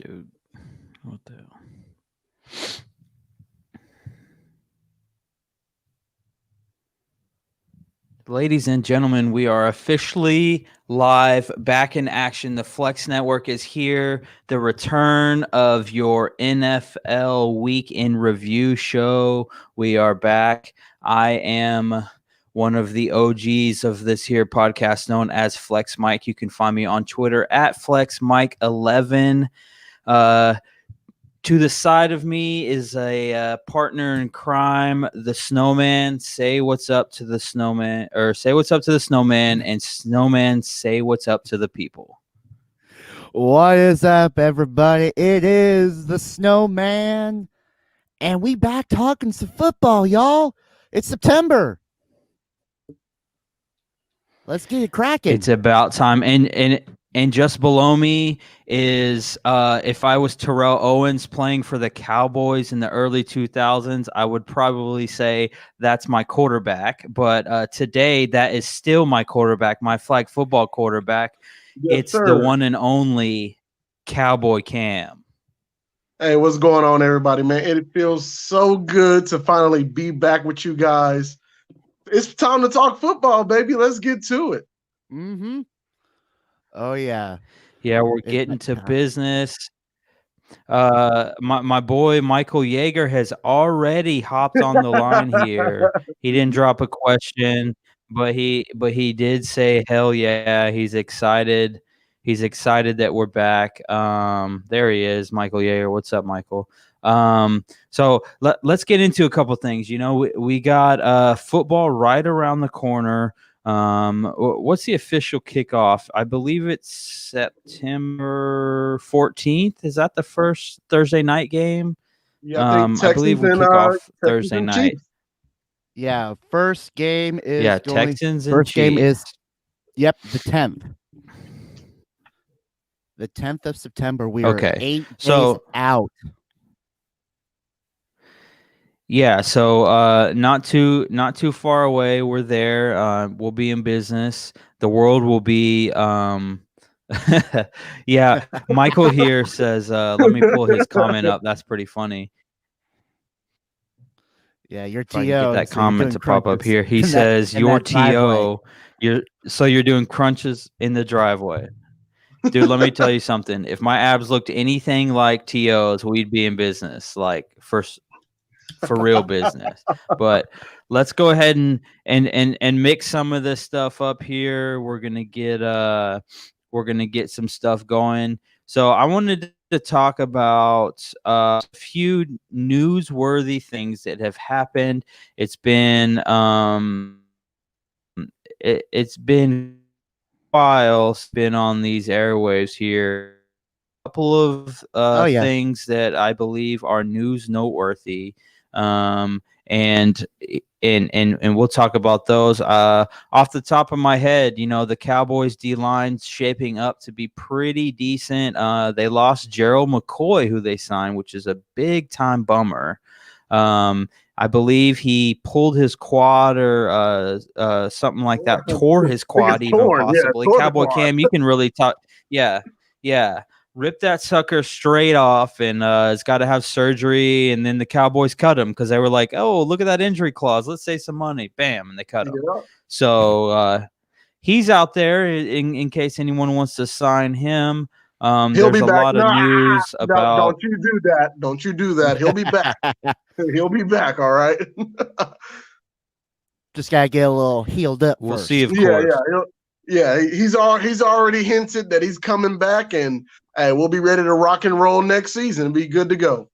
Dude, what the hell? Ladies and gentlemen, we are officially live, back in action. The Flex Network is here. The return of your NFL Week in Review show. We are back. I am one of the OGs of this here podcast known as Flex Mike. You can find me on Twitter at FlexMike11. To the side of me is a partner in crime, the SnowMan. Say what's up to the SnowMan, or say what's up to the SnowMan, and SnowMan, say what's up to the people. What is up, everybody? It is the SnowMan, and we back talking some football, y'all. It's September. Let's get it cracking. It's about time, and just below me is if I was Terrell Owens playing for the Cowboys in the early 2000s, I would probably say that's my quarterback. But today, that is still my quarterback, my flag football quarterback. Yes, it's sir. The one and only Cowboy Cam. Hey, what's going on, everybody, man? It feels so good to finally be back with you guys. It's time to talk football, baby. Let's get to it. Mm-hmm. Oh, yeah. Yeah, we're getting to business. My boy Michael Yeager has already hopped on the line here. He didn't drop a question, but he did say hell yeah. He's excited. He's excited that we're back. There he is, Michael Yeager. What's up, Michael? So let's get into a couple things. You know, we got football right around the corner. What's the official kickoff? I believe it's September 14th. Is that the first Thursday night game? Yeah, I believe we kick off Thursday night. Yeah, first game is Texans and first game Chiefs. is the 10th. The 10th of September. We are 8 days out. Yeah, so not too far away. We're there. We'll be in business. The world will be. Yeah, Michael here says. Let me pull his comment up. That's pretty funny. Yeah, your If I TO. can get that comment to pop up here. He says your TO. You're doing crunches in the driveway. Dude, let me tell you something. If my abs looked anything like TO's, we'd be in business. Like for real business. But let's go ahead and mix some of this stuff up here. We're gonna get some stuff going. So I wanted to talk about a few newsworthy things that have happened. It's been it's been a while. It's been on these airwaves here. A couple of things that I believe are news noteworthy. And we'll talk about those. Off the top of my head, you know, the Cowboys D-line's shaping up to be pretty decent. They lost Gerald McCoy, who they signed, which is a big time bummer. I believe he pulled his quad or something like that, tore his quad even possibly. Yeah, Cowboy Cam, you can really talk. Yeah. Rip that sucker straight off, and it's got to have surgery. And then the Cowboys cut him because they were like, "Oh, look at that injury clause. Let's save some money." Bam, and they cut him. Yeah. So he's out there in case anyone wants to sign him. He'll be back. A lot of news about. Don't you do that? Don't you do that? He'll be back. He'll be back. All right. Just gotta get a little healed up. We'll first. see. Of course. Yeah, he's already hinted that he's coming back, and we'll be ready to rock and roll next season and be good to go.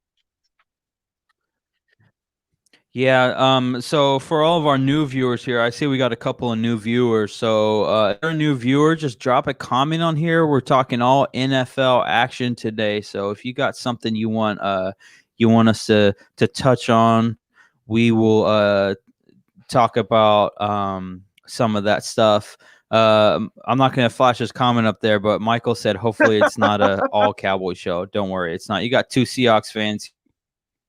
Yeah. So for all of our new viewers here, I see we got a couple of new viewers. So if you're a new viewer, just drop a comment on here. We're talking all NFL action today. So if you got something you want us to touch on, we will talk about some of that stuff. I'm not going to flash his comment up there, but Michael said, hopefully it's not a all Cowboy show. Don't worry. It's not. You got two Seahawks fans,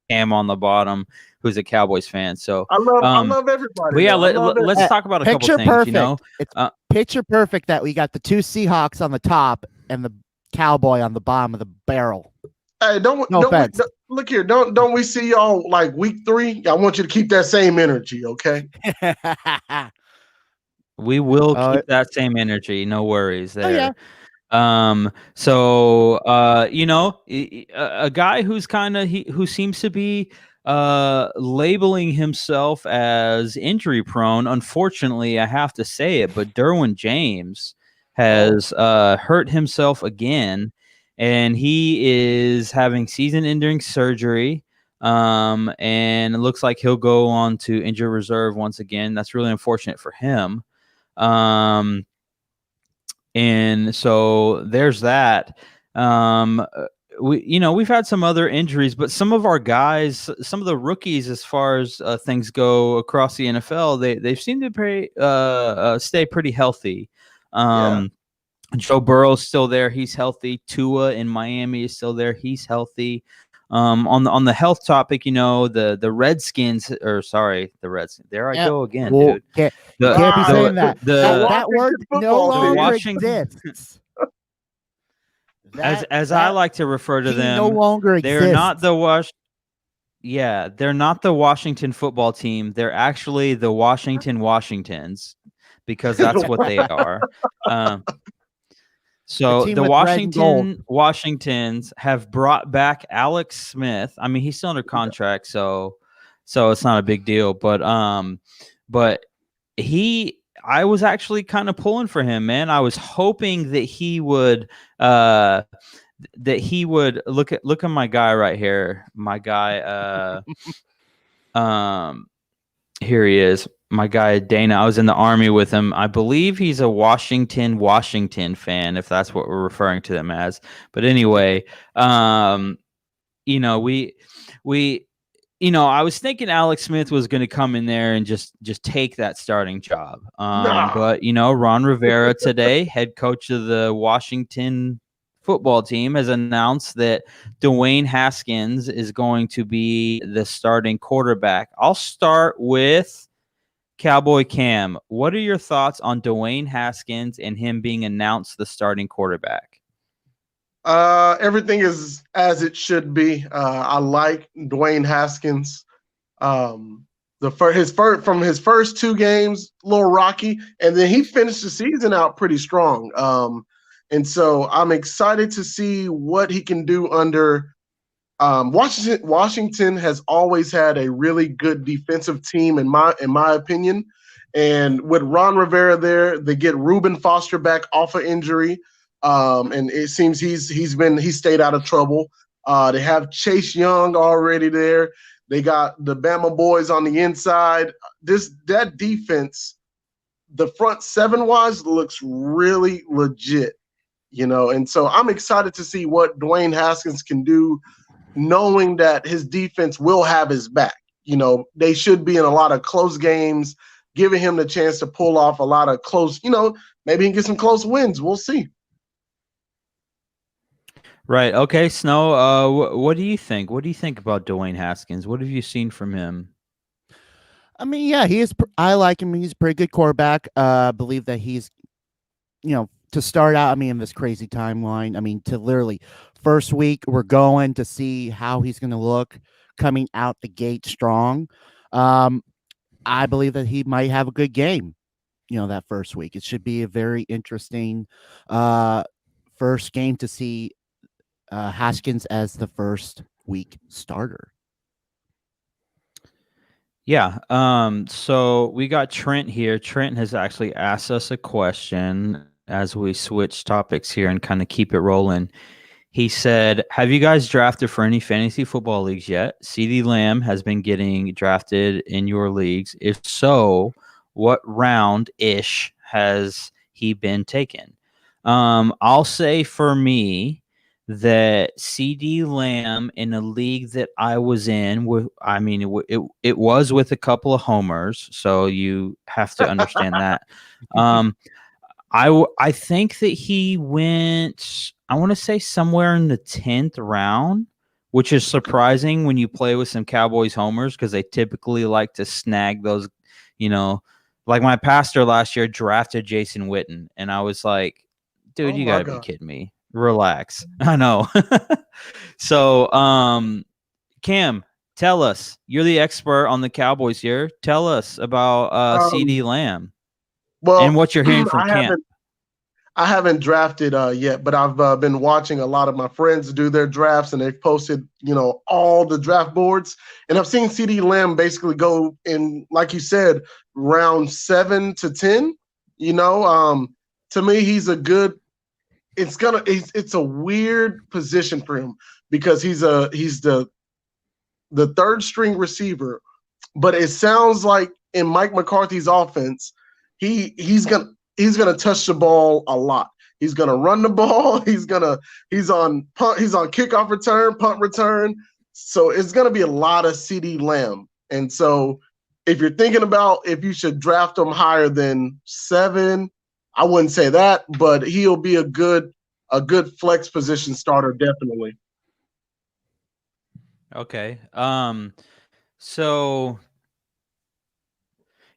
Cam on the bottom, who's a Cowboys fan. So I love everybody. But yeah, let's talk about a couple things. Perfect. You know, it's picture perfect that we got the two Seahawks on the top and the Cowboy on the bottom of the barrel. Hey, No offense. look here? Don't we see y'all like week 3? I want you to keep that same energy, okay? We will Oh keep that same energy. No worries yeah. there. So a guy who's kind of who seems to be labeling himself as injury prone. Unfortunately, I have to say it, but Derwin James has hurt himself again, and he is having season-ending surgery. And it looks like he'll go on to injured reserve once again. That's really unfortunate for him. And so there's that. We've had some other injuries, but some of our guys, some of the rookies, as far as things go across the NFL, they seem to stay pretty healthy. Yeah. Joe Burrow's still there; he's healthy. Tua in Miami is still there; he's healthy. On the health topic, the Redskins, or sorry, the Redskins. There I Yeah. go again, Well, dude. you can't be saying that. The That word Washington no football team. longer Washington exists. as I like to refer to He them, no longer they're not exists. the they're not the Washington football team. They're actually the Washington Washingtons, because that's what they are. Um, The so team the with red and gold. Washington Washingtons have brought back Alex Smith. I mean, he's still under contract, so it's not a big deal. But I was actually kind of pulling for him, man. I was hoping that he would look at my guy right here. My guy, here he is. My guy Dana. I was in the Army with him. I believe he's a Washington fan, if that's what we're referring to them as. But anyway, we I was thinking Alex Smith was going to come in there and just take that starting job. Nah. But Ron Rivera today, head coach of the Washington football team, has announced that Dwayne Haskins is going to be the starting quarterback. I'll start with Cowboy Cam. What are your thoughts on Dwayne Haskins and him being announced the starting quarterback? Everything is as it should be. I like Dwayne Haskins. From his first 2 games, a little rocky, and then he finished the season out pretty strong. And so I'm excited to see what he can do under Washington. Washington has always had a really good defensive team, in my opinion. And with Ron Rivera there, they get Reuben Foster back off of injury. And it seems he stayed out of trouble. They have Chase Young already there. They got the Bama boys on the inside. That defense, the front 7-wise, looks really legit, and so I'm excited to see what Dwayne Haskins can do, knowing that his defense will have his back. They should be in a lot of close games, giving him the chance to pull off a lot of close, maybe he can get some close wins. We'll see. Right. Okay, Snow. What do you think? What do you think about Dwayne Haskins? What have you seen from him? I mean, yeah, he is. I like him. He's a pretty good quarterback. Believe that he's, to start out. I mean, in this crazy timeline. I mean, to literally first week, we're going to see how he's going to look coming out the gate strong. I believe that he might have a good game. That first week. It should be a very interesting first game to see Haskins as the first week starter. Yeah. So we got Trent here. Trent has actually asked us a question as we switch topics here and kind of keep it rolling. He said, have you guys drafted for any fantasy football leagues yet? CeeDee Lamb has been getting drafted in your leagues. If so, what round-ish has he been taken? I'll say for me that CeeDee Lamb in a league that I was in, it was with a couple of homers, so you have to understand that. I think that he went, I want to say somewhere in the 10th round, which is surprising when you play with some Cowboys homers, because they typically like to snag those, like my pastor last year drafted Jason Witten, and I was like, dude, Oh you my got to be God. kidding me. Relax. I know. So, Cam, tell us. You're the expert on the Cowboys here. Tell us about Um, CD Lamb and well, what you're hearing from I camp. haven't drafted yet, but I've been watching a lot of my friends do their drafts, and they've posted, all the draft boards. And I've seen CD Lamb basically go in, like you said, round 7 to 10. To me, he's a good. It's a weird position for him because he's the third string receiver, but it sounds like in Mike McCarthy's offense, he's gonna touch the ball a lot. He's gonna run the ball. He's on punt. He's on kickoff return, punt return. So it's gonna be a lot of CD Lamb. And so if you're thinking about if you should draft him higher than 7, I wouldn't say that, but he'll be a good flex position starter definitely. Okay. So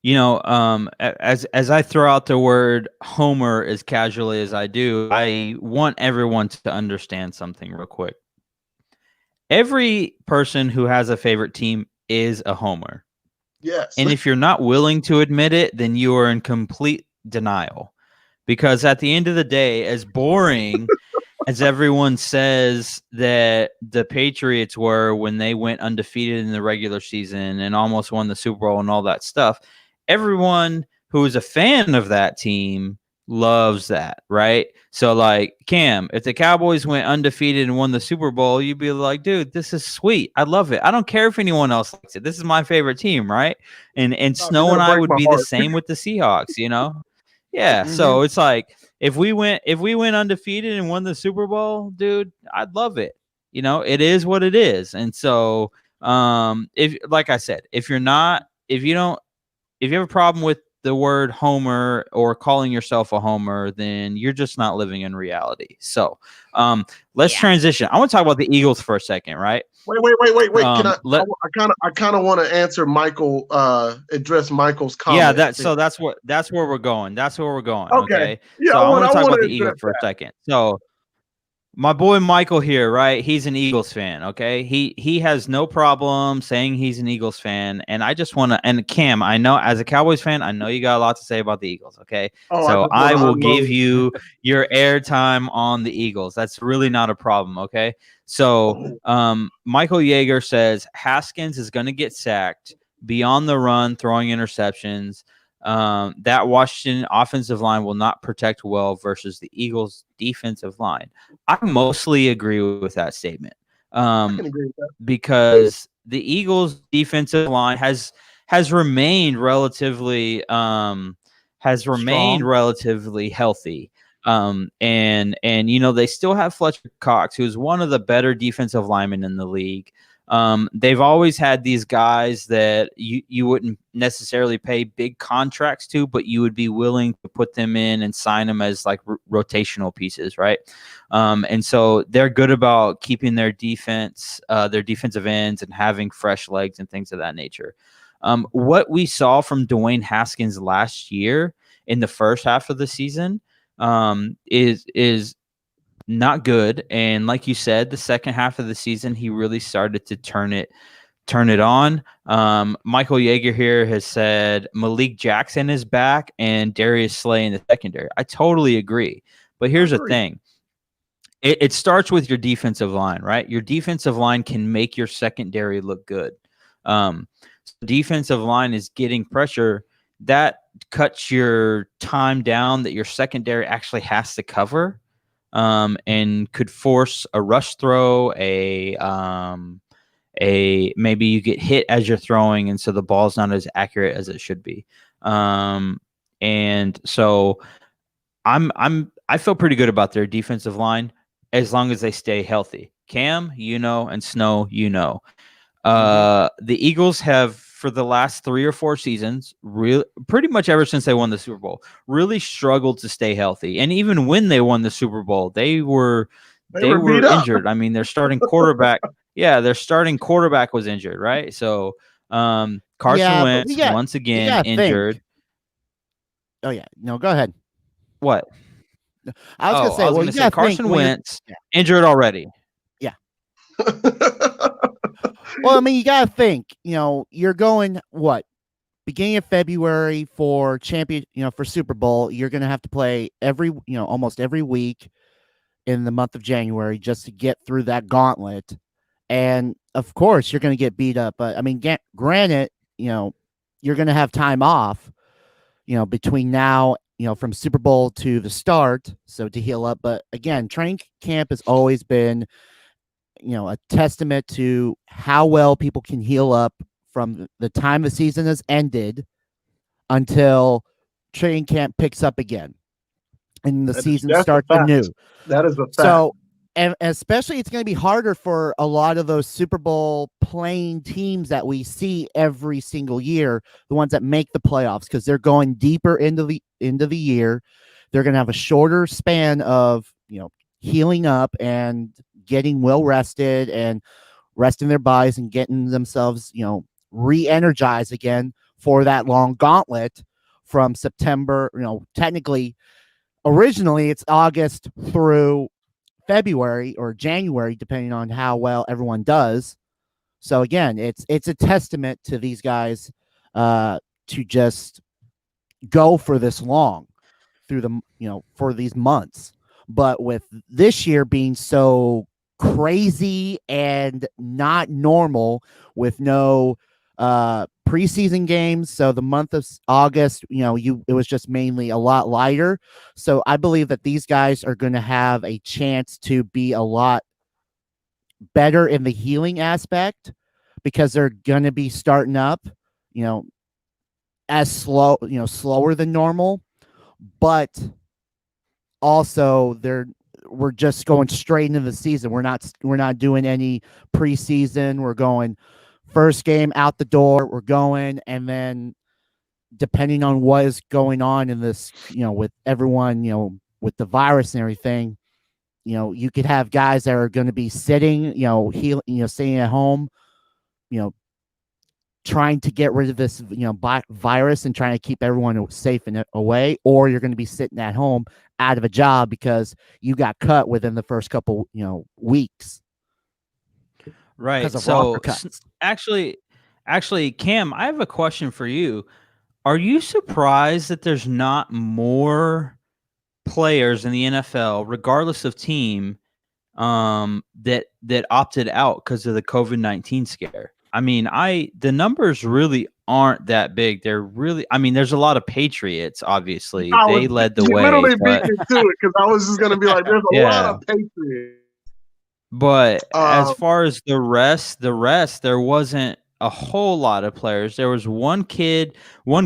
as I throw out the word homer as casually as I do, I want everyone to understand something real quick. Every person who has a favorite team is a homer. Yes. And if you're not willing to admit it, then you are in complete denial. Because at the end of the day, as boring as everyone says that the Patriots were when they went undefeated in the regular season and almost won the Super Bowl and all that stuff, everyone who is a fan of that team loves that, right? So, like, Cam, if the Cowboys went undefeated and won the Super Bowl, you'd be like, dude, this is sweet. I love it. I don't care if anyone else likes it. This is my favorite team, right? And Oh, you're Snow and gonna I break would my be the heart. same with the Seahawks, Yeah, Mm-hmm. so it's like if we went undefeated and won the Super Bowl, dude, I'd love it. It is what it is. And so if like I said, if you have a problem with the word homer or calling yourself a homer, then you're just not living in reality. So let's transition. I want to talk about the Eagles for a second, right? Wait. Can I? Let I kind of want to answer Michael. Address Michael's Yeah, comment. that's where we're going. That's where we're going. Okay. Okay. Yeah, So I want to I talk want about to the Eagles address for a that. second. So my boy Michael here, right? He's an Eagles fan. Okay. He has no problem saying he's an Eagles fan. And I just want to, and Cam, I know as a Cowboys fan, I know you got a lot to say about the Eagles. Okay. Oh, I So just want I to will unload. give you your airtime on the Eagles. That's really not a problem. Okay. So Michael Yeager says Haskins is going to get sacked, be on the run, throwing interceptions. That Washington offensive line will not protect well versus the Eagles defensive line. I mostly agree with that statement. I can agree with that. Because the Eagles defensive line has remained relatively Strong. healthy. And they still have Fletcher Cox, who's one of the better defensive linemen in the league. They've always had these guys that you wouldn't necessarily pay big contracts to, but you would be willing to put them in and sign them as like rotational pieces, right? And so they're good about keeping their defensive ends and having fresh legs and things of that nature. What we saw from Dwayne Haskins last year in the first half of the season is not good. And like you said, the second half of the season, he really started to turn it on. Michael Yeager here has said Malik Jackson is back and Darius Slay in the secondary. I totally agree. But here's the thing. It starts with your defensive line, right? Your defensive line can make your secondary look good. Defensive line is getting pressure. That cuts your time down that your secondary actually has to cover. And could force a rush throw, maybe you get hit as you're throwing, and so the ball's not as accurate as it should be. And so I feel pretty good about their defensive line as long as they stay healthy. Cam, and Snow, the Eagles have, for the last 3 or 4 seasons, pretty much ever since they won the Super Bowl, really struggled to stay healthy. And even when they won the Super Bowl, they were injured. I mean, their starting quarterback, was injured, right? So Carson Wentz once again injured. Oh yeah, no, go ahead. What? I was gonna Oh, I say, was well, going you to say gotta think Carson when you're, Wentz yeah, injured already. yeah. Well, I mean, you gotta think, you're going what beginning of February for for Super Bowl. You're gonna have to play almost every week in the month of January just to get through that gauntlet. And of course, you're going to get beat up. But I mean, granted, you're going to have time off, between now, from Super Bowl to the start, so to heal up. But again, training camp has always been, a testament to how well people can heal up from the time the season has ended until training camp picks up again and the season That's a starts fact. anew. That is a fact. So, and especially it's going to be harder for a lot of those Super Bowl playing teams that we see every single year, the ones that make the playoffs, because they're going deeper into the year. They're going to have a shorter span of healing up and getting well rested and resting their bodies and getting themselves re-energized again for that long gauntlet from September. Technically, originally it's August through February or January, depending on how well everyone does. So again, it's a testament to these guys to just go for this long through for these months. But with this year being so crazy and not normal, with no preseason games, so the month of August, it was just mainly a lot lighter. So I believe that these guys are going to have a chance to be a lot better in the healing aspect because they're going to be starting up, you know, as slower than normal, but also we're just going straight into the season. We're not doing any preseason. We're going first game out the door. We're going, and then depending on what is going on in this, with everyone, with the virus and everything, you could have guys that are going to be sitting, staying at home, trying to get rid of this, virus and trying to keep everyone safe and away, or you're going to be sitting at home out of a job because you got cut within the first couple, weeks because Right. of roster So cuts. actually, Cam, I have a question for you. Are you surprised that there's not more players in the NFL, regardless of team, that opted out because of the COVID-19 scare? I mean, the numbers really aren't that big. I mean, there's a lot of Patriots, obviously. I was They led the you way, literally beat but me to it because I was just gonna be like, there's a lot yeah. of Patriots. But as Um, far as the rest, there wasn't a whole lot of players. There was one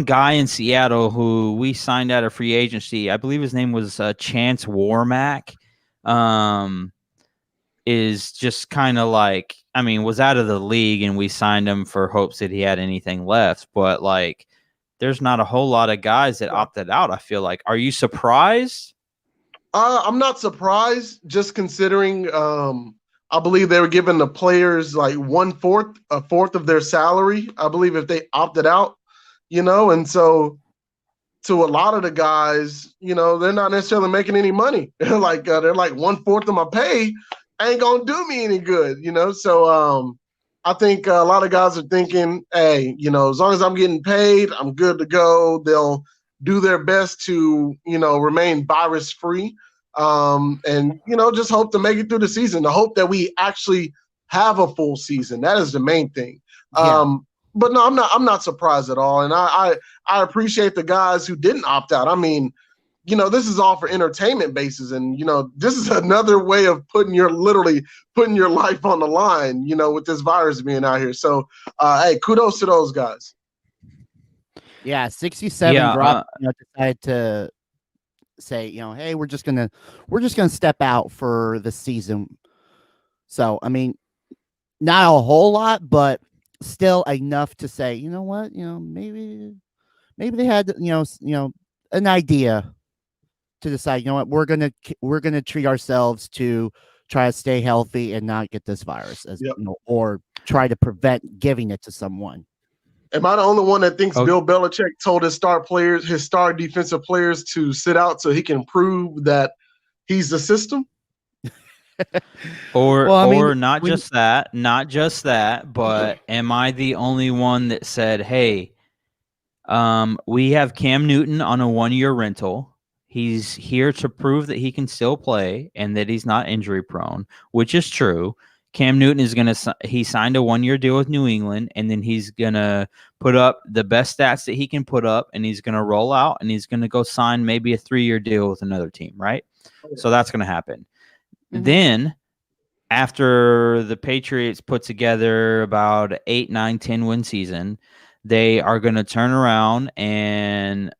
guy in Seattle who we signed out of free agency. I believe his name was Chance Warmack. Um, is just kind of like, I mean, was out of the league, and we signed him for hopes that he had anything left. But like, there's not a whole lot of guys that opted out. I feel like. Are you surprised? I'm not surprised, just considering. I believe they were giving the players like a fourth of their salary. I believe if they opted out, and so to a lot of the guys, they're not necessarily making any money. They're like one fourth of my pay ain't gonna do me any good, So I think a lot of guys are thinking, hey, as long as I'm getting paid, I'm good to go. They'll do their best to, remain virus free, and just hope to make it through the season. The hope that we actually have a full season. That is the main thing. Yeah. But no, I'm not surprised at all, and I appreciate the guys who didn't opt out. I mean, this is all for entertainment basis, and this is another way of literally putting your life on the line, with this virus being out here. So, hey, kudos to those guys. Yeah, 67 Yeah. drop, decided to say, hey, we're just gonna step out for the season. So I mean, not a whole lot, but still enough to say, you know what, maybe they had, an idea to decide, you know what, we're gonna treat ourselves to try to stay healthy and not get this virus, as Yep. or try to prevent giving it to someone. Am I the only one that thinks Okay. Bill Belichick told his star defensive players to sit out so he can prove that he's the system. Well, I mean, Or not just that, but am I the only one that said, "Hey, we have Cam Newton on a 1-year rental. He's here to prove that he can still play and that he's not injury prone," which is true. Cam Newton is he signed a 1-year deal with New England, and then he's going to put up the best stats that he can put up, and he's going to roll out, and he's going to go sign maybe a 3-year deal with another team, right? So that's going to happen. Then after the Patriots put together about 8, 9, 10 win season, they are going to turn around and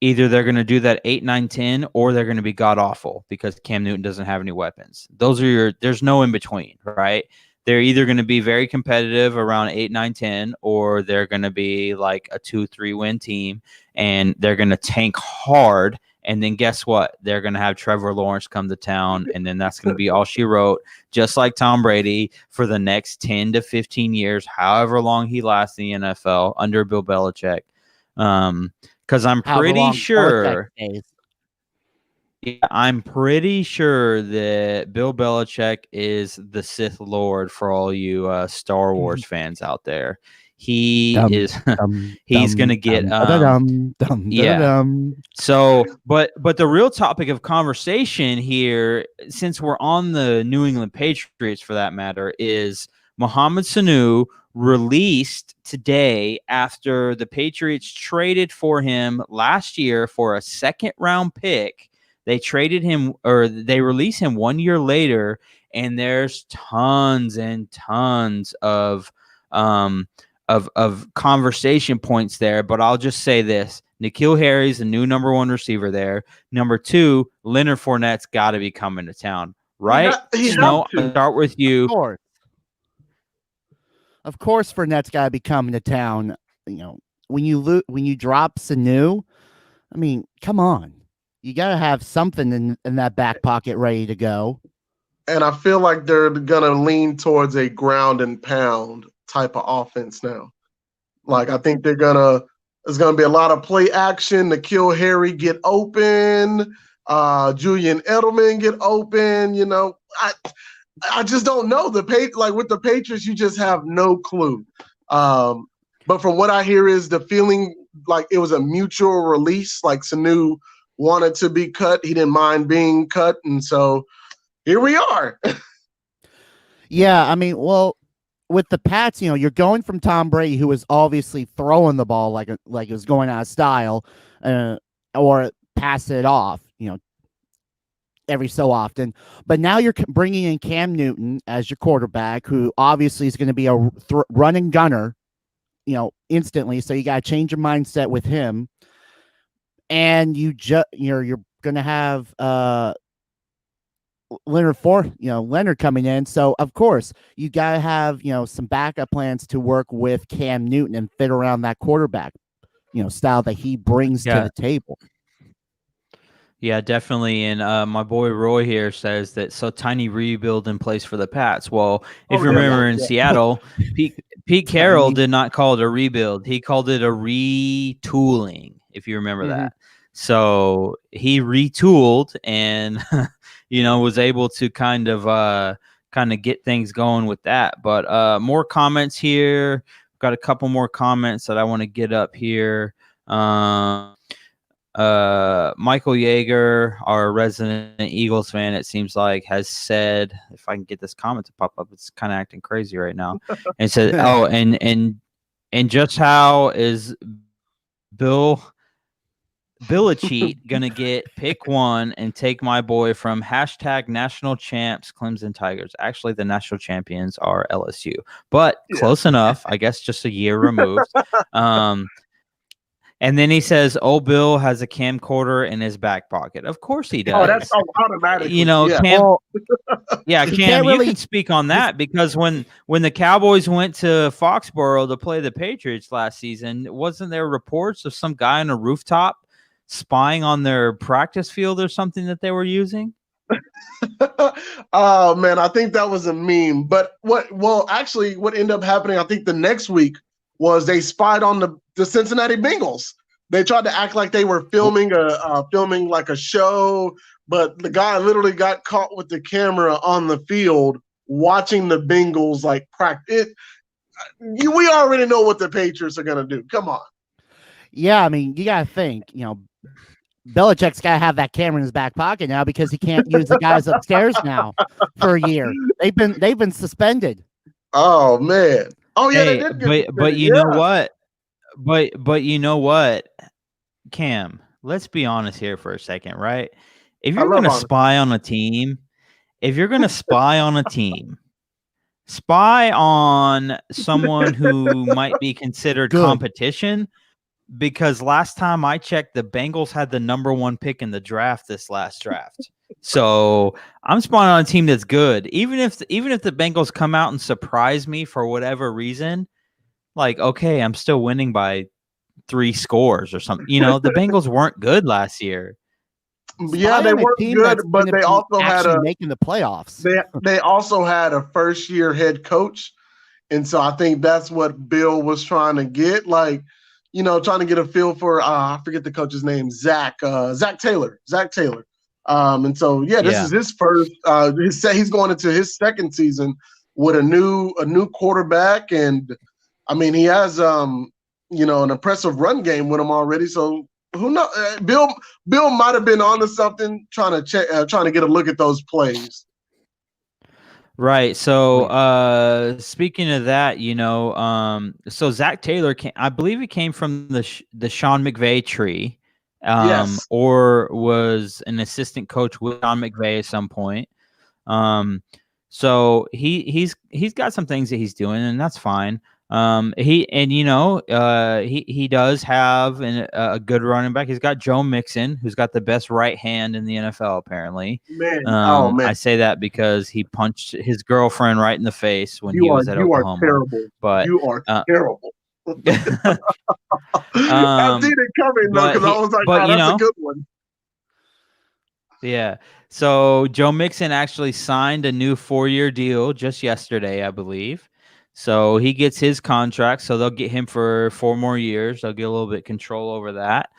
either they're going to do that 8, 9, 10, or they're going to be god awful because Cam Newton doesn't have any weapons. There's no in between, right? They're either going to be very competitive around 8, 9, 10, or they're going to be like a 2, 3 win team and they're going to tank hard. And then guess what? They're going to have Trevor Lawrence come to town, and then that's going to be all she wrote, just like Tom Brady for the next 10 to 15 years, however long he lasts in the NFL under Bill Belichick. Because I'm pretty sure that Bill Belichick is the Sith Lord for all you Star Wars fans out there. He's going to get So, but the real topic of conversation here, since we're on the New England Patriots for that matter, is Mohamed Sanu released today after the Patriots traded for him last year for a 2nd-round pick. They traded him, or they released him 1 year later, and there's tons and tons of conversation points there. But I'll just say this: N'Keal Harry's the new number 1 receiver there. Number 2, Leonard Fournette's got to be coming to town, right? Snow, I'll start with you. Of course, Fournette's got to be coming to town. You know, when you drop Sanu, I mean, come on, you got to have something in that back pocket ready to go. And I feel like they're gonna lean towards a ground and pound type of offense now. Like, I think there's gonna be a lot of play action. N'Keal Harry get open, Julian Edelman get open. You know, I just don't know with the Patriots, you just have no clue. But from what I hear is the feeling like it was a mutual release. Like Sanu wanted to be cut, he didn't mind being cut, and so here we are. Yeah, I mean, well, with the Pats, you know, you're going from Tom Brady, who was obviously throwing the ball like it was going out of style, or pass it off, you know, every so often. But now you're bringing in Cam Newton as your quarterback, who obviously is going to be a running gunner, you know, instantly. So you got to change your mindset with him, and you're going to have Leonard coming in. So of course you got to have, you know, some backup plans to work with Cam Newton and fit around that quarterback, you know, style that he brings to the table. Yeah, definitely. And my boy Roy here says that so tiny rebuild in place for the Pats. Well, if you remember in Seattle, Pete Carroll did not call it a rebuild. He called it a retooling, if you remember that. So he retooled and you know, was able to kind of get things going with that. But more comments here. Got a couple more comments that I want to get up here. Michael Yeager, our resident Eagles fan, it seems like, has said, if I can get this comment to pop up, it's kind of acting crazy right now. And said, "Oh, and just how is Belichick gonna get pick 1 and take my boy from #national champs Clemson Tigers?" Actually, the national champions are LSU, but close enough. I guess just a year removed. And then he says, "Oh, Bill has a camcorder in his back pocket." Of course he does. Oh, that's automatic. You know, Cam. Cam, you can speak on that because when the Cowboys went to Foxborough to play the Patriots last season, wasn't there reports of some guy on a rooftop spying on their practice field or something that they were using? Oh man, I think that was a meme. But what ended up happening, I think the next week, was they spied on the Cincinnati Bengals. They tried to act like they were filming like a show, but the guy literally got caught with the camera on the field watching the Bengals like practice. We already know what the Patriots are gonna do. Come on. Yeah, I mean, you gotta think, Belichick's got to have that camera in his back pocket now because he can't use the guys upstairs now for a year. They've been suspended. Oh man. Oh yeah, they Hey, did get but suspended. you know what? But you know what, Cam? Let's be honest here for a second, right? If I you're love gonna honesty. spy on a team, spy on someone who might be considered Good. competition. Because last time I checked, the Bengals had the #1 pick in the draft this last draft. So I'm spawning on a team that's good. Even if the Bengals come out and surprise me for whatever reason, like, okay, I'm still winning by 3 scores or something. The Bengals weren't good last year. Yeah, they weren't good, but they also had making the playoffs. They also had a first-year head coach, and so I think that's what Bill was trying to get. Like, trying to get a feel for I forget the coach's name, Zach Taylor. And so this is his first. He's going into his second season with a new quarterback, and I mean he has an impressive run game with him already. So who knows? Bill might have been onto something, trying to get a look at those plays. Right. So, speaking of that, so Zach Taylor I believe he came from the Sean McVay tree, Yes. or was an assistant coach with Sean McVay at some point. So he's got some things that he's doing, and that's fine. He does have a good running back. He's got Joe Mixon, who's got the best right hand in the NFL, apparently. Man, man. I say that because he punched his girlfriend right in the face when he was at Oklahoma. You are terrible. But you are terrible. I seen it coming though, because I was like, "Oh, that's a good one." Yeah. So Joe Mixon actually signed a new 4-year deal just yesterday, I believe. So he gets his contract. So they'll get him for 4 more years. They'll get a little bit of control over that.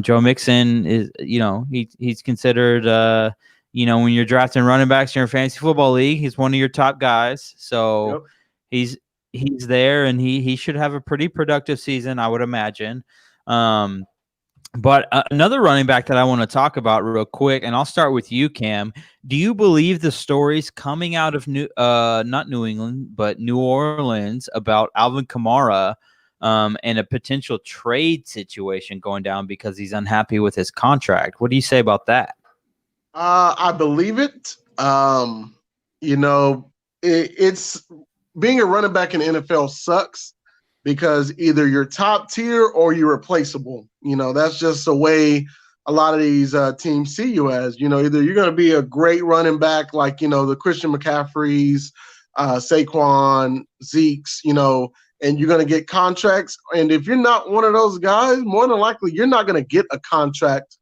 Joe Mixon is, he's considered, when you're drafting running backs in your fantasy football league, he's one of your top guys. So he's there, and he should have a pretty productive season, I would imagine. But another running back that I want to talk about real quick, and I'll start with you, Cam. Do you believe the stories coming out of not New England, but New Orleans about Alvin Kamara and a potential trade situation going down because he's unhappy with his contract? What do you say about that? I believe it. It's being a running back in the NFL sucks, because either you're top tier or you're replaceable. That's just the way a lot of these teams see you as. Either you're going to be a great running back like, the Christian McCaffreys, Saquon, Zeke's, and you're going to get contracts. And if you're not one of those guys, more than likely you're not going to get a contract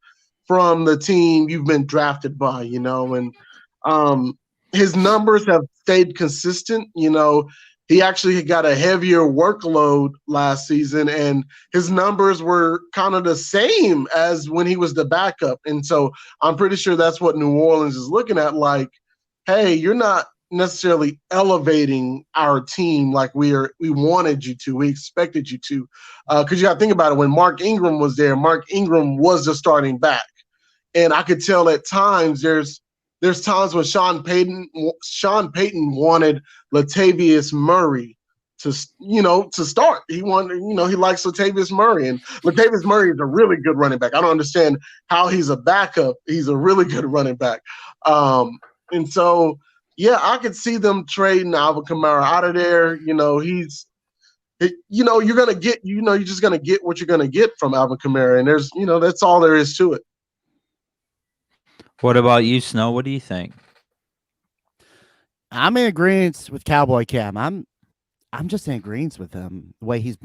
from the team you've been drafted by, and his numbers have stayed consistent. He actually got a heavier workload last season, and his numbers were kind of the same as when he was the backup. And so I'm pretty sure that's what New Orleans is looking at. Like, hey, you're not necessarily elevating our team like we wanted you to, we expected you to. Because you got to think about it. When Mark Ingram was there, Mark Ingram was the starting back. And I could tell at times there's times when Sean Payton wanted Latavius Murray to start. He wanted, he likes Latavius Murray, and Latavius Murray is a really good running back. I don't understand how he's a backup. He's a really good running back. And so, I could see them trading Alvin Kamara out of there. You're just gonna get what you're gonna get from Alvin Kamara, and that's all there is to it. What about you, Snow? What do you think? I'm in agreement with Cowboy Cam. I'm just in agreement with him. The way he's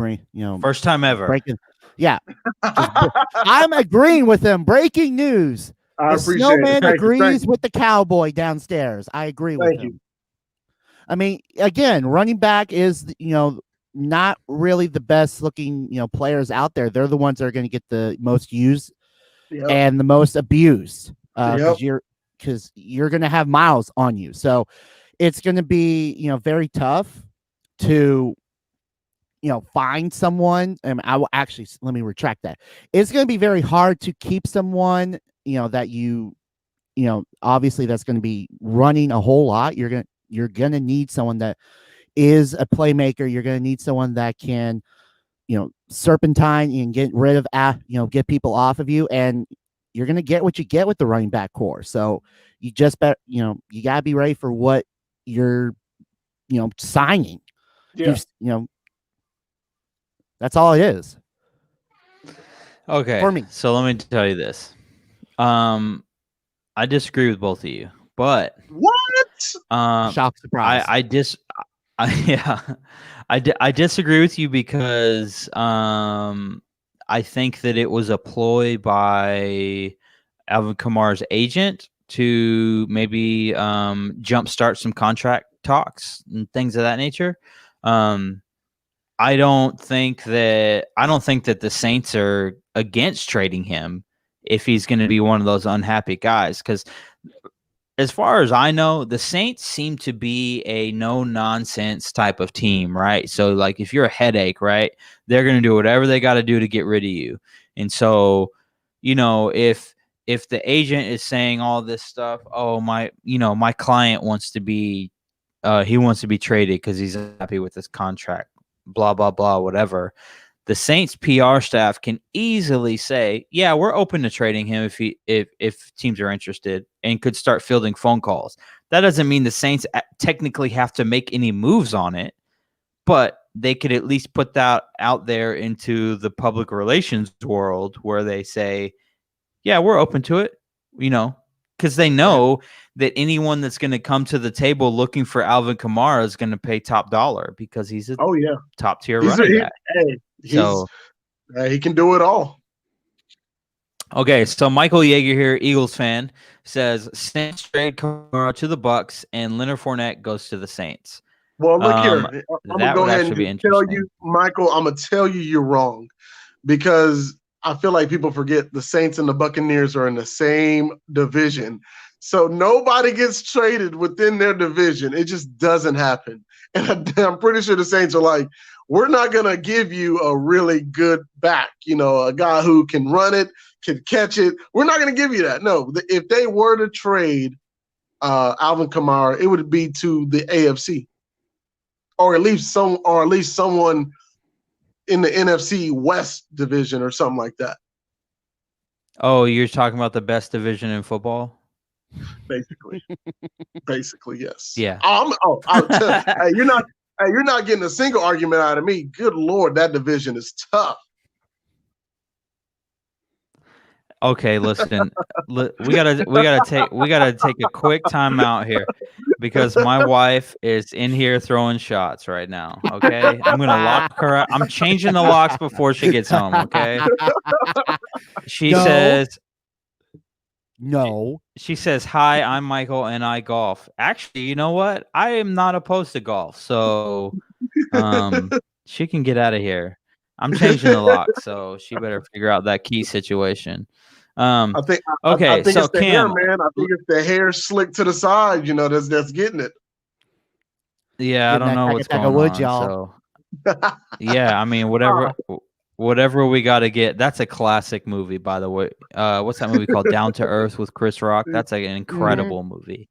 first time ever breaking. Yeah, I'm agreeing with him. Breaking news: I the appreciate SnowMan it. agrees with the Cowboy downstairs. I agree with him. I mean, again, running back is not really the best looking, players out there. They're the ones that are going to get the most used Yep. and the most abused Yep. because you're going to have miles on you. So it's going to be, very tough to, find someone. And I will actually, let me retract that. It's going to be very hard to keep someone, that obviously that's going to be running a whole lot. You're going to need someone that is a playmaker. You're going to need someone that can, serpentine and get rid of, get people off of you. And you're going to get what you get with the running back core. So you just bet, you got to be ready for what you're, signing. Yeah. That's all it is. Okay. For me. So let me tell you this. I disagree with both of you, but what? Shock surprise. I disagree with you because I think that it was a ploy by Alvin Kamara's agent to maybe jumpstart some contract talks and things of that nature. I don't think that the Saints are against trading him if he's going to be one of those unhappy guys, because as far as I know, the Saints seem to be a no-nonsense type of team, right? So, like, if you're a headache, right, they're going to do whatever they got to do to get rid of you. And so, if the agent is saying all this stuff, oh, my client wants to be he wants to be traded because he's happy with his contract, blah, blah, blah, whatever. The Saints PR staff can easily say, yeah, we're open to trading him if teams are interested, and could start fielding phone calls. That doesn't mean the Saints technically have to make any moves on it, but they could at least put that out there into the public relations world where they say, yeah, we're open to it, because they know that anyone that's going to come to the table looking for Alvin Kamara is going to pay top dollar because he's a top tier running back. He can do it all. Okay, so Michael Yeager here, Eagles fan, says Saints trade Kamara to the Bucks and Leonard Fournette goes to the Saints. Well, look here. I'm gonna go ahead and tell you, Michael. I'm gonna tell you you're wrong, because I feel like people forget the Saints and the Buccaneers are in the same division. So nobody gets traded within their division. It just doesn't happen. And I'm pretty sure the Saints are like, we're not going to give you a really good back, a guy who can run it, can catch it. We're not going to give you that. No, if they were to trade Alvin Kamara, it would be to the AFC, or at least someone in the NFC West division or something like that. Oh, you're talking about the best division in football? Basically, yes. Yeah. You're not getting a single argument out of me. Good Lord, that division is tough. Okay, listen, we gotta take a quick time out here because my wife is in here throwing shots right now. Okay, I'm gonna lock her up. I'm changing the locks before she gets home. Okay, she says. No. She says, hi, I'm Michael and I golf. Actually, you know what? I am not opposed to golf. So she can get out of here. I'm changing the lock, so she better figure out that key situation. I think so it's the Cam, hair, man. I think it's the hair slicked to the side, that's getting it. Yeah, I don't know what's going on. So yeah, I mean, whatever we got to get. That's a classic movie, by the way. What's that movie called? Down to Earth with Chris Rock. That's like an incredible movie.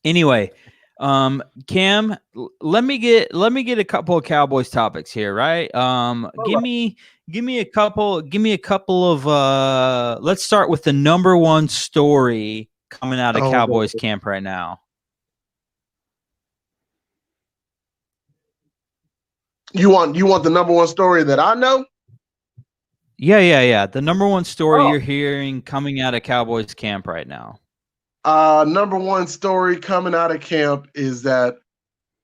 Anyway, Cam, let me get a couple of Cowboys topics here, right? Give me a couple of let's start with the number one story coming out of Cowboys camp right now. You want the number one story that I know? Yeah. The number one story you're hearing coming out of Cowboys camp right now. Number one story coming out of camp is that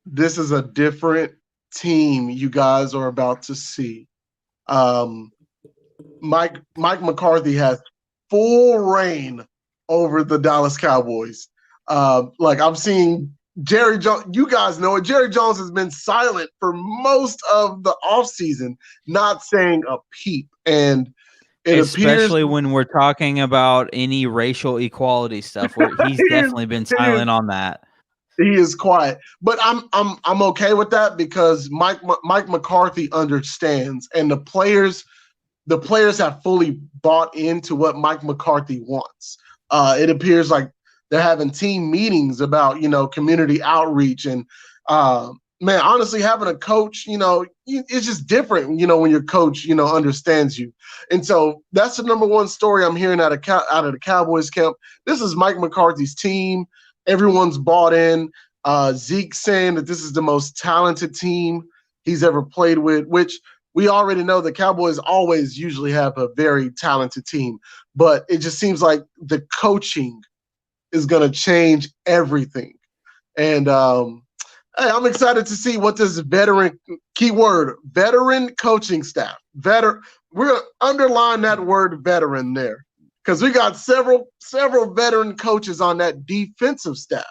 this is a different team you guys are about to see. Mike McCarthy has full reign over the Dallas Cowboys. Like, I'm seeing Jerry Jones, you guys know it. Jerry Jones has been silent for most of the offseason, not saying a peep. And it appears especially when we're talking about any racial equality stuff, where he's definitely been silent on that. He is quiet, but I'm okay with that because Mike McCarthy understands, and the players have fully bought into what Mike McCarthy wants. It appears like they're having team meetings about community outreach, and man, honestly, having a coach, it's just different, when your coach understands you. And so that's the number one story I'm hearing out of the Cowboys camp. This is Mike McCarthy's team. Everyone's bought in. Zeke saying that this is the most talented team he's ever played with, which we already know the Cowboys always usually have a very talented team. But it just seems like the coaching is going to change everything. And hey, I'm excited to see what this veteran coaching staff. We're going to underline that word veteran there, because we got several veteran coaches on that defensive staff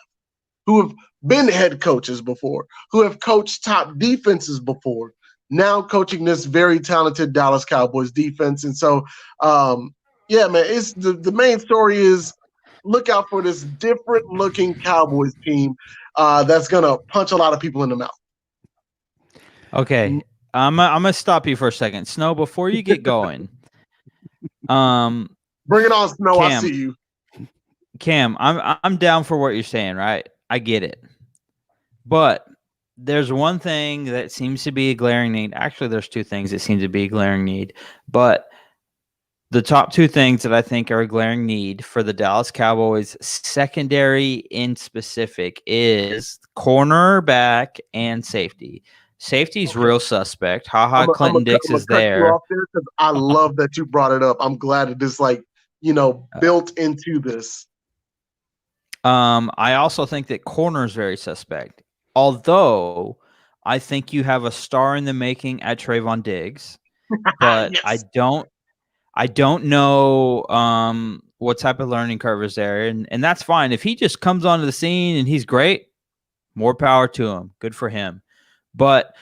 who have been head coaches before, who have coached top defenses before, now coaching this very talented Dallas Cowboys defense. And so, yeah, man, it's the main story is look out for this different looking Cowboys team that's going to punch a lot of people in the mouth. Okay. I'm gonna stop you for a second. Snow, before you get going, bring it on, Snow. Cam, I see you. Cam, I'm down for what you're saying, right? I get it. But there's one thing that seems to be a glaring need. Actually, there's two things that seem to be a glaring need. But the top two things that I think are a glaring need for the Dallas Cowboys secondary in specific is cornerback and safety. Safety's real suspect. Clinton Dix is there. I love that you brought it up. I'm glad it is built into this. I also think that corner is very suspect. Although I think you have a star in the making at Trayvon Diggs, but yes. I don't know what type of learning curve is there, and that's fine. If he just comes onto the scene and he's great, more power to him. Good for him. But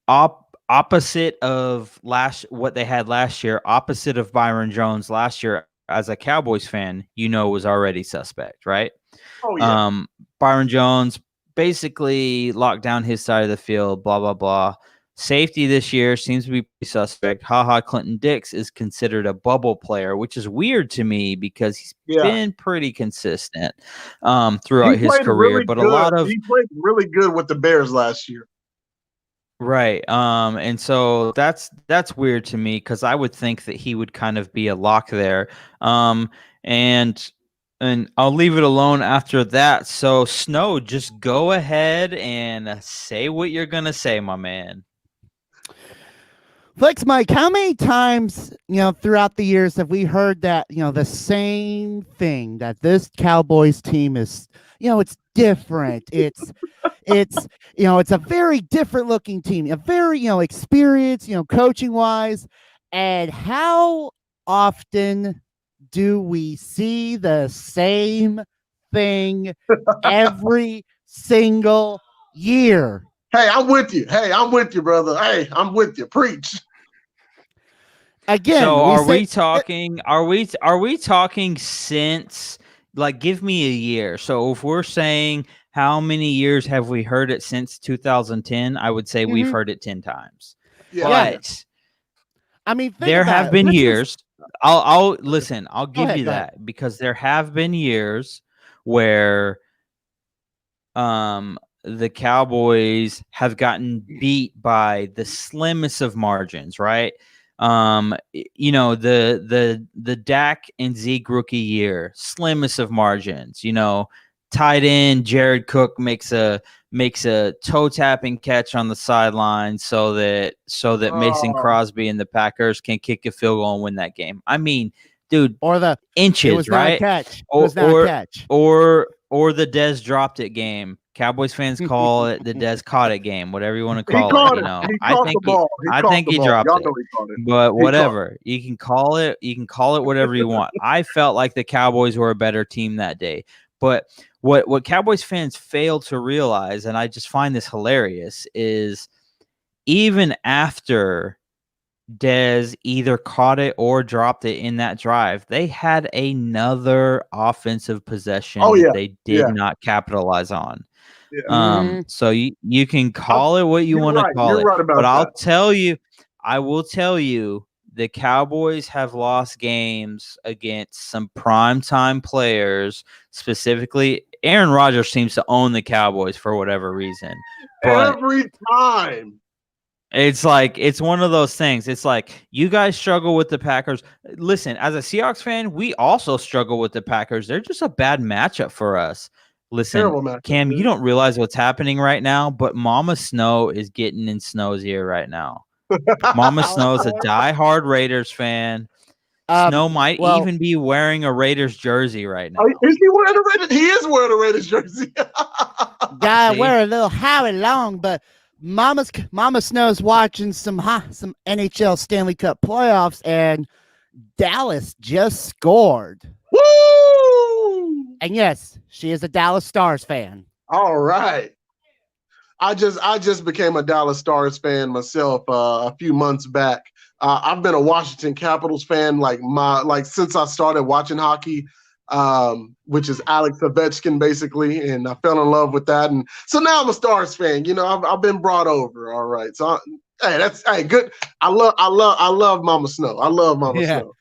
opposite of what they had last year, opposite of Byron Jones last year, as a Cowboys fan, was already suspect, right? Oh yeah. Byron Jones basically locked down his side of the field, blah, blah, blah. Safety this year seems to be suspect. Clinton Dix is considered a bubble player, which is weird to me because he's been pretty consistent throughout his career. Really but good. A lot of he played really good with the Bears last year. Right. And so that's weird to me because I would think that he would kind of be a lock there. And I'll leave it alone after that. So Snow, just go ahead and say what you're gonna say, my man. Flex Mike, how many times, throughout the years have we heard that, the same thing, that this Cowboys team is, it's different. It's a very different looking team, a very, experienced, coaching wise. And how often do we see the same thing every single year? Hey, I'm with you. I'm with you, brother. Hey, I'm with you. Preach. Again, so are we talking since, like, give me a year. So if we're saying how many years have we heard it since 2010, I would say we've heard it 10 times. Yeah. But I mean, there have been years. I'll listen. I'll give you that because there have been years where the Cowboys have gotten beat by the slimmest of margins, right? The Dak and Zeke rookie year, slimmest of margins. Tight end Jared Cook makes a toe tapping catch on the sideline so that Mason Crosby and the Packers can kick a field goal and win that game. I mean, dude, or the inches, it was right? Not a catch. It was not a catch. Or the Dez dropped it game. Cowboys fans call it the Dez caught it game, whatever you want to call it. I think he dropped it. But whatever. You can call it whatever you want. I felt like the Cowboys were a better team that day. But what Cowboys fans fail to realize, and I just find this hilarious, is even after Dez either caught it or dropped it in that drive, they had another offensive possession Oh that yeah, they did yeah, not capitalize on. yeah. So you can I, call it what you you're want to right. call You're it, right but about that. I will tell you, the Cowboys have lost games against some primetime players. Specifically, Aaron Rodgers seems to own the Cowboys for whatever reason, but Every time. it's like it's one of those things. It's like you guys struggle with the Packers. Listen, as a Seahawks fan, we also struggle with the Packers. They're just a bad matchup for us. Listen, Terrible matchup. Cam, you Dude. don't realize what's happening right now, but Mama Snow is getting in Snow's ear right now. Mama Snow is a diehard Raiders fan. Snow might well, even be wearing a Raiders jersey right now. Is he wearing a Raiders? He is wearing a Raiders jersey. gotta See? wear a little Howie Long, but Mama Snow's watching some NHL Stanley Cup playoffs, and Dallas just scored. Woo! And yes, she is a Dallas Stars fan. All right. I just became a Dallas Stars fan myself a few months back. I've been a Washington Capitals fan since I started watching hockey, which is Alex Ovechkin basically, and I fell in love with that, and so now I'm a Stars fan. You know, I've been brought over. All right, so hey, good. I love Mama Snow. I love Mama Snow.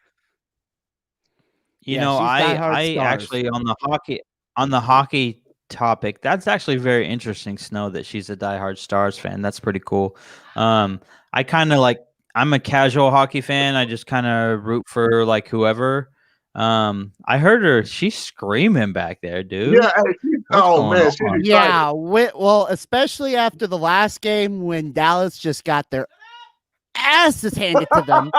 You Yeah, know, she's diehard I Stars. actually on the hockey topic, that's actually very interesting, Snow, that she's a diehard Stars fan. That's pretty cool. I kind of like I'm a casual hockey fan. I just kind of root for like whoever. I heard her. She's screaming back there, dude. Yeah. Hey, What's going man, she's on? excited. Yeah, well, especially after the last game when Dallas just got their asses handed to them.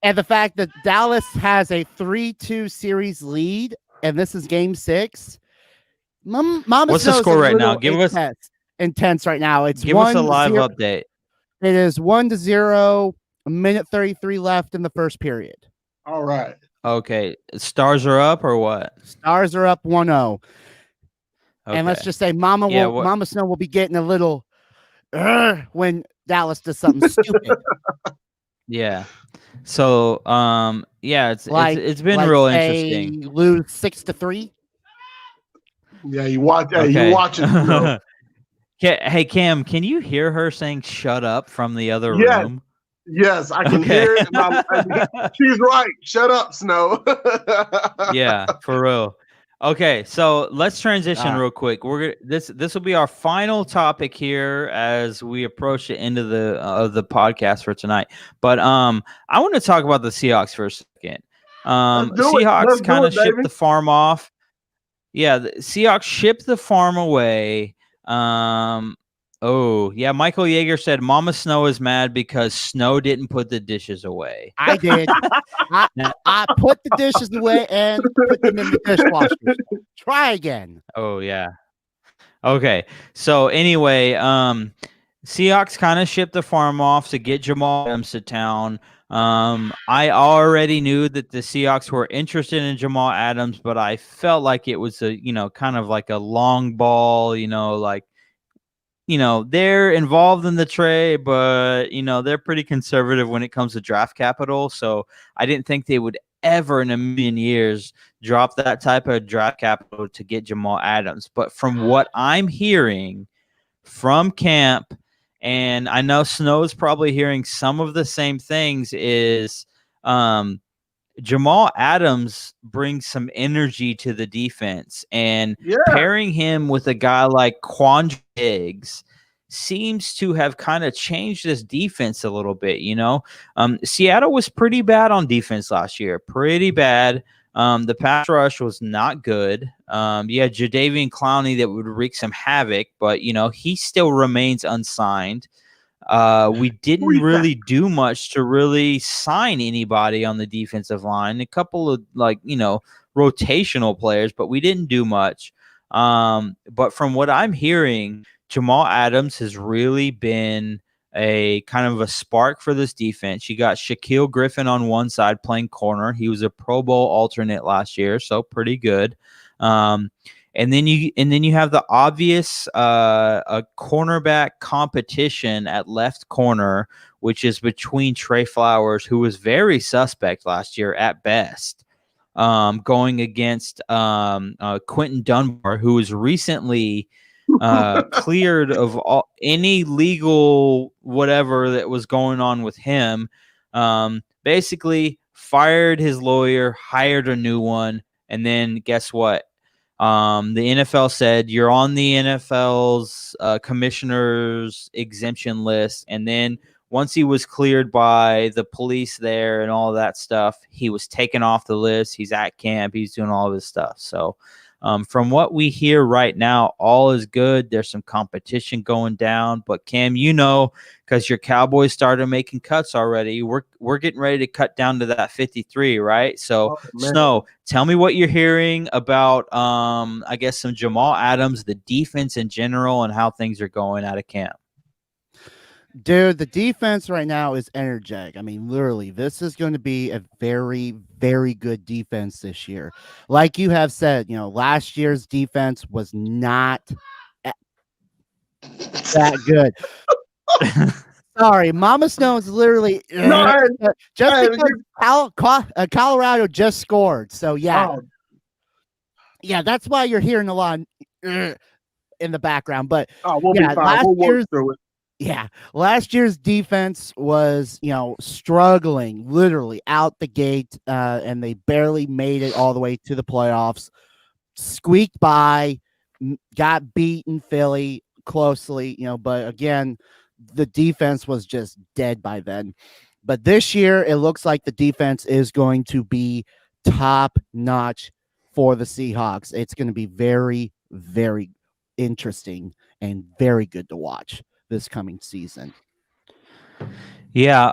And the fact that Dallas has a 3-2 series lead, and this is game 6. Mama What's the Snow's score a right now? little Give us intense right now. It's give us a 1-0. live update. It is 1-0, a minute 33 left in the first period. All right. Okay, Stars are up or what? Stars are up 1-0. Okay. And let's just say Mama Snow will be getting a little when Dallas does something stupid. Yeah. So, yeah, it's been like real say interesting. lose 6-3. Yeah, you watch. Hey, Okay. you watching? Snow. Hey, Cam, can you hear her saying "shut up" from the other Yes. room? Yes, I can hear it. And she's right. Shut up, Snow. Yeah, for real. Okay, so let's transition Ah. real quick. This will be our final topic here as we approach the end of the podcast for tonight. But I want to talk about the Seahawks for a second. Let's do it. Seahawks Let's do kind it, of shipped baby. the farm off. Yeah, the Seahawks shipped the farm away. Oh, yeah, Michael Yeager said Mama Snow is mad because Snow didn't put the dishes away. I did. I put the dishes away and put them in the dishwasher. Try again. Oh, yeah. Okay. So anyway, Seahawks kind of shipped the farm off to get Jamal Adams to town. I already knew that the Seahawks were interested in Jamal Adams, but I felt like it was kind of like a long ball, they're involved in the trade, but they're pretty conservative when it comes to draft capital. So I didn't think they would ever in a million years drop that type of draft capital to get Jamal Adams. But from what I'm hearing from camp, and I know Snow's probably hearing some of the same things, is Jamal Adams brings some energy to the defense, and pairing him with a guy like Quandre Diggs seems to have kind of changed this defense a little bit. Seattle was pretty bad on defense last year, pretty bad. The pass rush was not good. You had Jadeveon Clowney that would wreak some havoc, but he still remains unsigned. We didn't really do much to really sign anybody on the defensive line. A couple of rotational players, but we didn't do much. But from what I'm hearing, Jamal Adams has really been a kind of a spark for this defense. You got Shaquille Griffin on one side playing corner. He was a Pro Bowl alternate last year, so pretty good. And then you have the obvious a cornerback competition at left corner, which is between Trey Flowers, who was very suspect last year at best, going against Quentin Dunbar, who was recently cleared of any legal whatever that was going on with him. Basically fired his lawyer, hired a new one, and then guess what? The NFL said you're on the NFL's commissioner's exemption list, and then once he was cleared by the police there and all that stuff, he was taken off the list. He's at camp. He's doing all of his stuff. So from what we hear right now, all is good. There's some competition going down. But, Cam, because your Cowboys started making cuts already, we're getting ready to cut down to that 53, right? So, Snow, tell me what you're hearing about, I guess, some Jamal Adams, the defense in general, and how things are going out of camp. Dude, the defense right now is energetic. I mean, literally, this is going to be a very, very good defense this year. Like you have said, last year's defense was not that good. Sorry, Mama Snow is literally just because Colorado just scored. So, yeah. Yeah, that's why you're hearing a lot in the background. But, we'll be fine. We'll work through it. Yeah, last year's defense was, struggling literally out the gate, and they barely made it all the way to the playoffs. Squeaked by, got beat in Philly closely, but again, the defense was just dead by then. But this year, it looks like the defense is going to be top notch for the Seahawks. It's going to be very, very interesting and very good to watch this coming season. Yeah,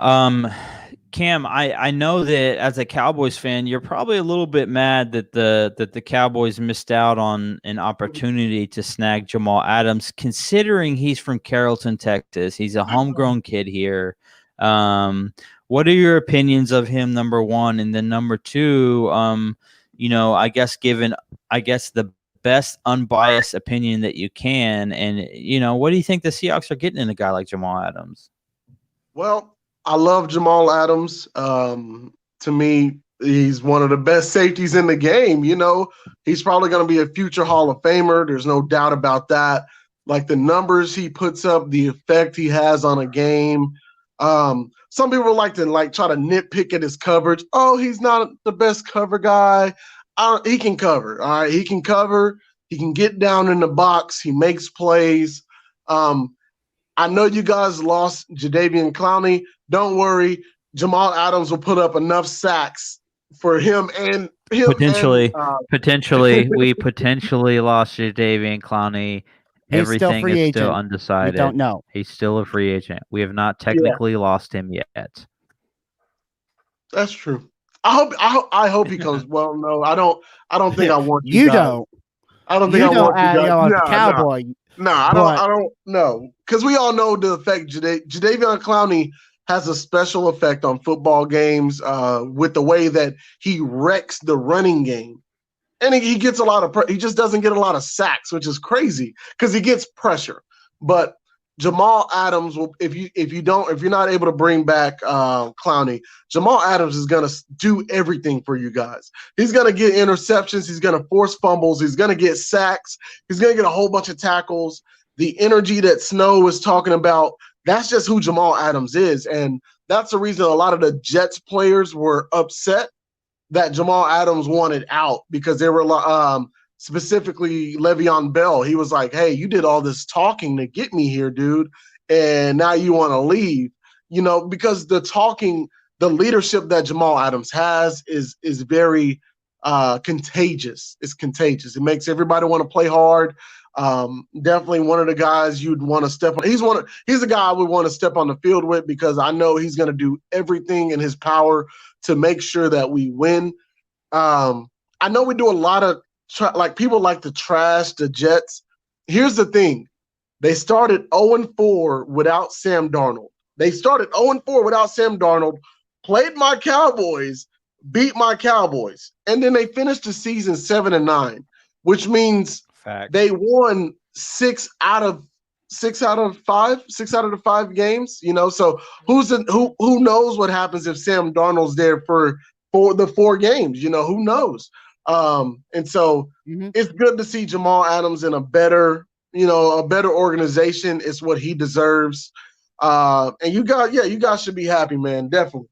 Cam, I know that as a Cowboys fan, you're probably a little bit mad that the Cowboys missed out on an opportunity to snag Jamal Adams, considering he's from Carrollton, Texas. He's a homegrown kid here. What are your opinions of him, number one? And then number two, I guess the best unbiased opinion that you can, and what do you think the Seahawks are getting in a guy like Jamal Adams? Well, I love Jamal Adams. To me, he's one of the best safeties in the game. He's probably going to be a future Hall of Famer. There's no doubt about that. Like the numbers he puts up, the effect he has on a game. Some people like to try to nitpick at his coverage. Oh, he's not the best cover guy. He can cover. All right. He can cover. He can get down in the box. He makes plays. I know you guys lost Jadeveon Clowney. Don't worry. Jamal Adams will put up enough sacks for him and him. Potentially. We potentially lost Jadeveon Clowney. Everything is still undecided. We don't know. He's still a free agent. We have not technically lost him yet. That's true. I hope he comes. Well, no, I don't think I want you guys. Don't. I don't think I want you guys. No, Cowboy. No, I don't know. Because we all know the effect Jadeveon Clowney has a special effect on football games with the way that he wrecks the running game. And he gets a lot of he just doesn't get a lot of sacks, which is crazy because he gets pressure. But Jamal Adams will, if you're not able to bring back Clowney, Jamal Adams is gonna do everything for you guys. He's gonna get interceptions, he's gonna force fumbles, he's gonna get sacks, he's gonna get a whole bunch of tackles. The energy that Snow was talking about, that's just who Jamal Adams is, and that's the reason a lot of the Jets players were upset that Jamal Adams wanted out because they were specifically Le'Veon Bell. He was like, hey, you did all this talking to get me here, dude, and now you want to leave, because the leadership that Jamal Adams has is very contagious. It's contagious. It makes everybody want to play hard. Definitely one of the guys you'd want to step on. He's a guy I would want to step on the field with because I know he's going to do everything in his power to make sure that we win. I know we do a lot of people like to trash the Jets. Here's the thing. They started 0-4 without Sam Darnold. Played my Cowboys, beat my Cowboys, and then they finished the season 7-9. which means Fact. they won 6 out of the 5 games. So who knows what happens if Sam Darnold's there for the 4 games? Who knows? And so it's good to see Jamal Adams in a better organization. It's what he deserves. And you guys should be happy, man. Definitely.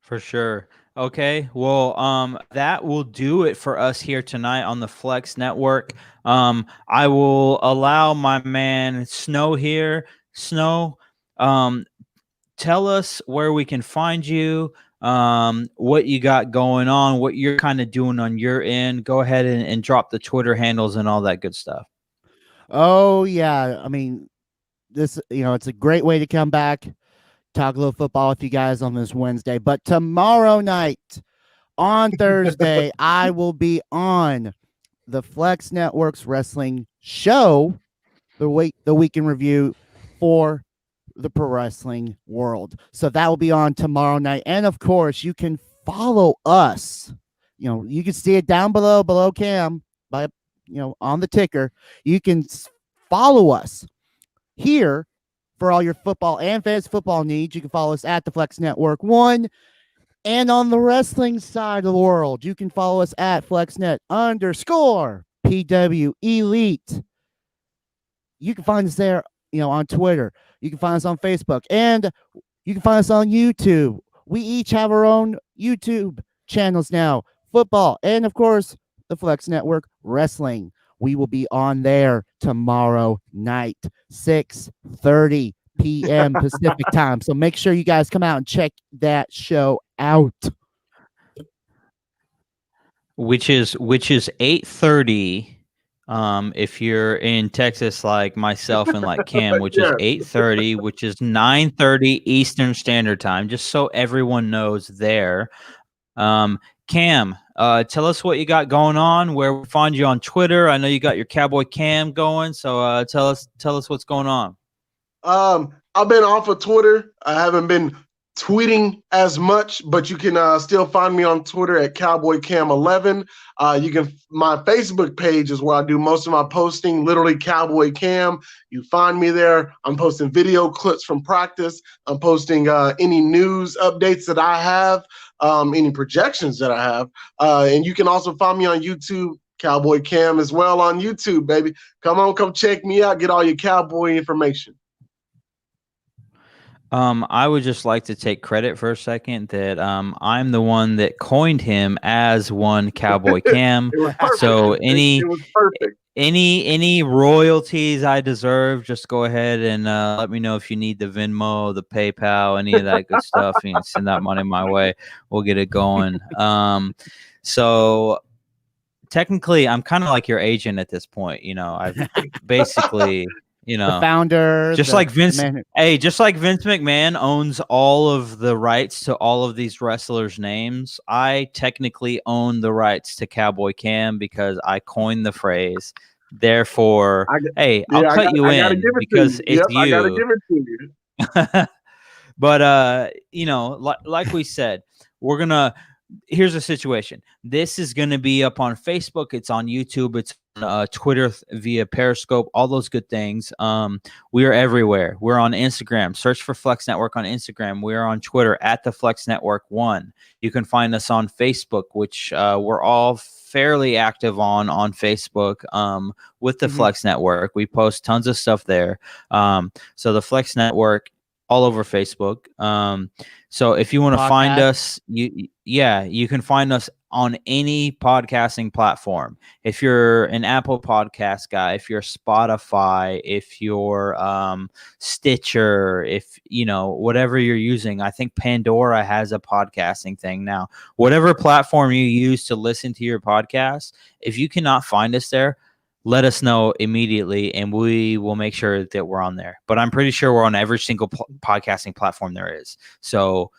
For sure. Okay. Well, that will do it for us here tonight on the Flex Network. I will allow my man Snow here. Snow, tell us where we can find you, what you got going on, what you're kind of doing on your end. Go ahead and drop the Twitter handles and all that good stuff. Oh yeah, I mean, this it's a great way to come back, talk a little football with you guys on this Wednesday. But tomorrow night, on Thursday, I will be on the Flex Network's wrestling show, the weekend review for the pro wrestling world. So that will be on tomorrow night. And of course, you can follow us. You can see it down below Cam by on the ticker. You can follow us here for all your football and fantasy football needs. You can follow us at the Flex Network 1. And on the wrestling side of the world, you can follow us at FlexNet_PW Elite. You can find us there, on Twitter. You can find us on Facebook, and you can find us on YouTube. We each have our own YouTube channels now, football, and of course, the Flex Network Wrestling. We will be on there tomorrow night, 6:30 p.m. Pacific time. So make sure you guys come out and check that show out. Which is 8:30. If you're in Texas like myself and like Cam, which is 8:30, which is 9:30 Eastern Standard Time, just so everyone knows there. Cam, tell us what you got going on, where we find you on Twitter. I know you got your Cowboy Cam going, so tell us what's going on. I've been off of Twitter. I haven't been tweeting as much, but you can still find me on Twitter at CowboyCam11. My Facebook page is where I do most of my posting, literally Cowboy Cam. You find me there. I'm posting video clips from practice. I'm posting any news updates that I have, any projections that I have. And you can also find me on YouTube, Cowboy Cam as well on YouTube, baby. Come check me out. Get all your Cowboy information. I would just like to take credit for a second that I'm the one that coined him as one Cowboy Cam. So it was perfect. Any royalties I deserve, just go ahead and let me know if you need the Venmo, the PayPal, any of that good stuff. You can send that money my way. We'll get it going. So technically, I'm kind of like your agent at this point. I've basically. The founder, just like Vince McMahon owns all of the rights to all of these wrestlers' names. I technically own the rights to Cowboy Cam because I coined the phrase. Therefore, I'll cut you in because it's you. I gotta give it to you. But like we said, here's the situation. This is going to be up on Facebook. It's on YouTube. It's on Twitter via Periscope, all those good things. We are everywhere. We're on Instagram. Search for Flex Network on Instagram. We are on Twitter at the Flex Network 1. You can find us on Facebook, which we're all fairly active on Facebook with the Flex Network. We post tons of stuff there. So the Flex Network all over Facebook. So if you want to find us, you can find us on any podcasting platform. If you're an Apple Podcast guy, if you're Spotify, if you're Stitcher, if whatever you're using, I think Pandora has a podcasting thing now. Whatever platform you use to listen to your podcast, if you cannot find us there, let us know immediately, and we will make sure that we're on there. But I'm pretty sure we're on every single podcasting platform there is. So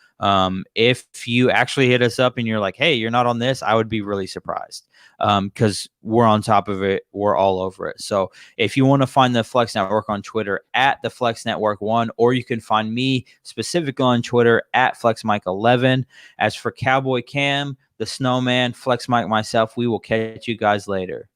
if you actually hit us up and you're like, hey, you're not on this, I would be really surprised because we're on top of it. We're all over it. So if you want to find the Flex Network on Twitter at the Flex Network 1, or you can find me specifically on Twitter at FlexMike11. As for Cowboy Cam, the SnowMan, Flex Mike, myself. We will catch you guys later.